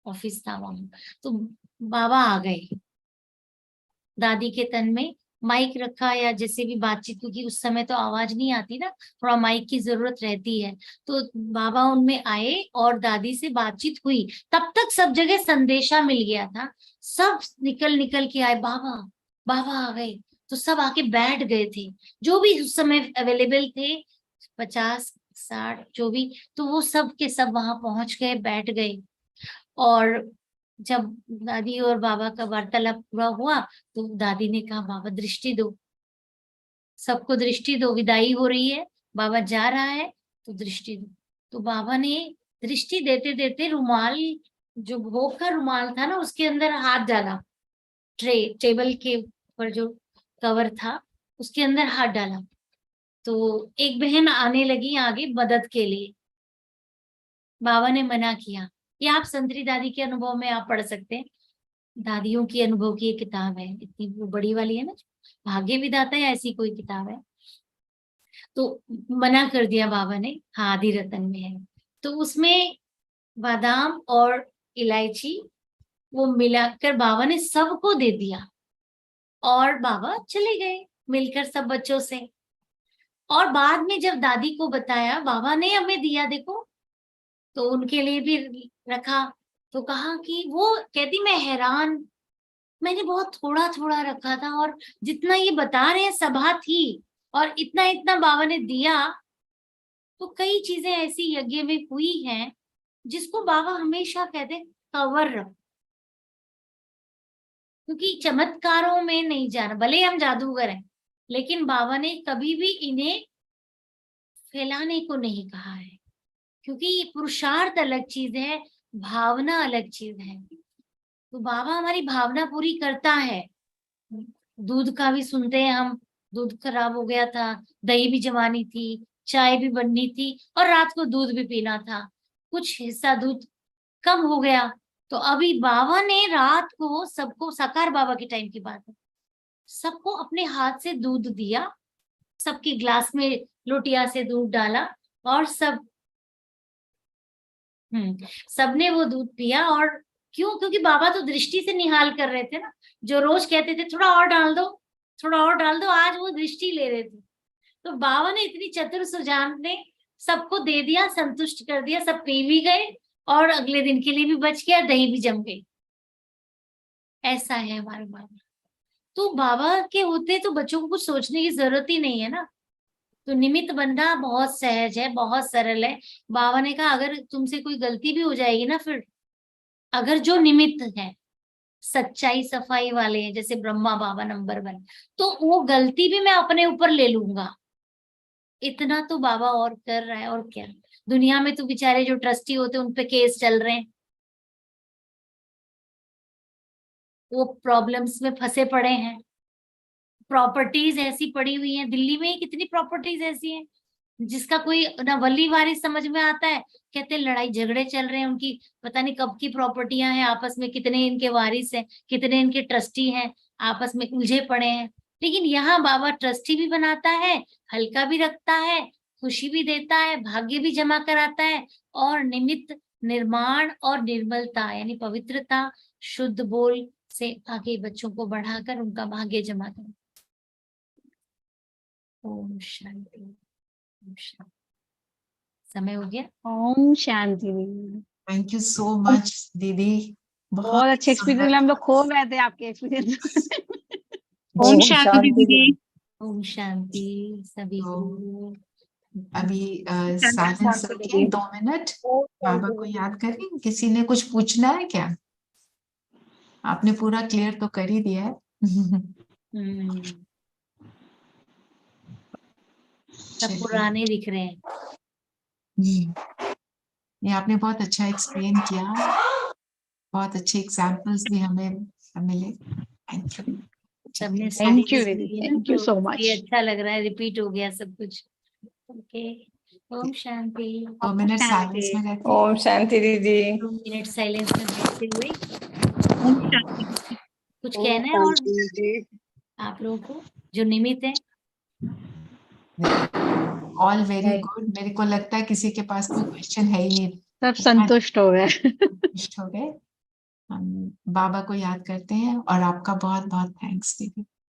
ऑफिस था वहां। तो बाबा आ गए, दादी के तन में माइक रखा या जैसे भी बातचीत, क्योंकि उस समय तो आवाज नहीं आती ना, थोड़ा माइक की जरूरत रहती है। तो बाबा उनमें आए और दादी से बातचीत हुई। तब तक सब जगह संदेशा मिल गया था, सब निकल निकल के आए, बाबा बाबा आ गए। तो सब आके बैठ गए थे, जो भी उस समय अवेलेबल थे, 50-60 जो भी, तो वो सब के सब वहां पहुंच गए, बैठ गए। और जब दादी और बाबा का वार्तालाप पूरा हुआ तो दादी ने कहा, बाबा दृष्टि दो, सबको दृष्टि दो, विदाई हो रही है, बाबा जा रहा है, तो दृष्टि दो। तो बाबा ने दृष्टि देते देते रुमाल, जो भोग का रुमाल था ना, उसके अंदर हाथ डाला, टेबल के ऊपर जो कवर था उसके अंदर हाथ डाला। तो एक बहन आने लगी आगे मदद के लिए, बाबा ने मना किया। ये आप संतरी दादी के अनुभव में आप पढ़ सकते हैं, दादियों की अनुभव की एक किताब है, इतनी वो बड़ी वाली है ना, भाग्य विधाता या ऐसी कोई किताब है। तो मना कर दिया बाबा ने, हाँ आदि रतन में है। तो उसमें बादाम और इलायची वो मिलाकर बाबा ने सबको दे दिया, और बाबा चले गए मिलकर सब बच्चों से। और बाद में जब दादी को बताया, बाबा ने हमें दिया देखो, तो उनके लिए भी रखा। तो कहा कि वो कहती, मैं हैरान, मैंने बहुत थोड़ा थोड़ा रखा था, और जितना ये बता रहे हैं सभा थी, और इतना इतना बाबा ने दिया। तो कई चीजें ऐसी यज्ञ में हुई हैं जिसको बाबा हमेशा कहते कवर रखो, क्योंकि चमत्कारों में नहीं जाना, भले हम जादूगर हैं, लेकिन बाबा ने कभी भी इन्हें फैलाने को नहीं कहा है, क्योंकि पुरुषार्थ अलग चीज है, भावना अलग चीज है। तो बाबा हमारी भावना पूरी करता है। दूध का भी सुनते हैं हम, दूध खराब हो गया था, दही भी जमानी थी, चाय भी बननी थी, और रात को दूध भी पीना था, कुछ हिस्सा दूध कम हो गया। तो अभी बाबा ने रात को सबको, साकार बाबा के टाइम की बात है, सबको अपने हाथ से दूध दिया, सबके ग्लास में लोटिया से दूध डाला, और सबने वो दूध पिया। और क्यों? क्योंकि बाबा तो दृष्टि से निहाल कर रहे थे ना, जो रोज कहते थे थोड़ा और डाल दो, थोड़ा और डाल दो, आज वो दृष्टि ले रहे थे। तो बाबा ने इतनी चतुर सुजान ने सबको दे दिया, संतुष्ट कर दिया, सब पी भी गए, और अगले दिन के लिए भी बच गया, दही भी जम गई। ऐसा है हमारे बाबा। तो बाबा के होते तो बच्चों को कुछ सोचने की जरूरत ही नहीं है ना। तो निमित्त बनना बहुत सहज है, बहुत सरल है। बाबा ने कहा, अगर तुमसे कोई गलती भी हो जाएगी ना, फिर अगर जो निमित्त है सच्चाई सफाई वाले हैं, जैसे ब्रह्मा बाबा नंबर 1, तो वो गलती भी मैं अपने ऊपर ले लूंगा। इतना तो बाबा और कर रहा है, और क्या। दुनिया में तो बेचारे जो ट्रस्टी होते हैं उन पे केस चल रहे हैं, वो प्रॉब्लम्स में फंसे पड़े हैं। प्रॉपर्टीज ऐसी पड़ी हुई हैं, दिल्ली में ही कितनी प्रॉपर्टीज ऐसी हैं जिसका कोई ना वली वारिस समझ में आता है। कहते हैं लड़ाई झगड़े चल रहे हैं उनकी, पता नहीं कब की प्रॉपर्टियां हैं, आपस में कितने इनके वारिस हैं, कितने इनके ट्रस्टी हैं, आपस में उलझे पड़े हैं। लेकिन यहाँ बाबा ट्रस्टी भी बनाता है, हल्का भी रखता है, खुशी भी देता है, भाग्य भी जमा कराता है, और निमित्त निर्माण और निर्मलता यानी पवित्रता, शुद्ध बोल से आगे बच्चों को बढ़ाकर उनका भाग्य जमा कर। ओम शांति, ओम शांति। समय हो गया। ओम शांति दीदी। थैंक यू सो मच दीदी, बहुत अच्छे एक्सपीरियंस, हम लोग खो गए थे आपके एक्सपीरियंस। ओम शांति दीदी। ओम शांति सभी को। अभी साइलेंस रखिए 2 मिनट, बाबा को याद करें। किसी ने कुछ पूछना है क्या? आपने पूरा क्लियर तो कर ही दिया है। सब पुराने दिख रहे हैं। ये आपने बहुत अच्छा एक्सप्लेन किया, बहुत अच्छे एग्जांपल्स भी हमें मिले। Thank you. सबने थैंक यू silence दीदी, किए ना, थैंक यू तो सो मच। ये अच्छा लग रहा है, रिपीट हो गया सब कुछ। Okay, Om Shanti. 2 minute silence में रहते हैं। ओम शांति दीदी। 2 मिनट साइलेंस में बैठते हुए ओम शांति कुछ कहना है और आप लोगों को जो निमित्त है। All very good. मेरे को लगता है किसी के पास कोई क्वेश्चन है ही नहीं, सब संतुष्ट हो गए। संतुष्ट हो गए। हम बाबा को याद करते हैं और आपका बहुत बहुत थैंक्स दीदी।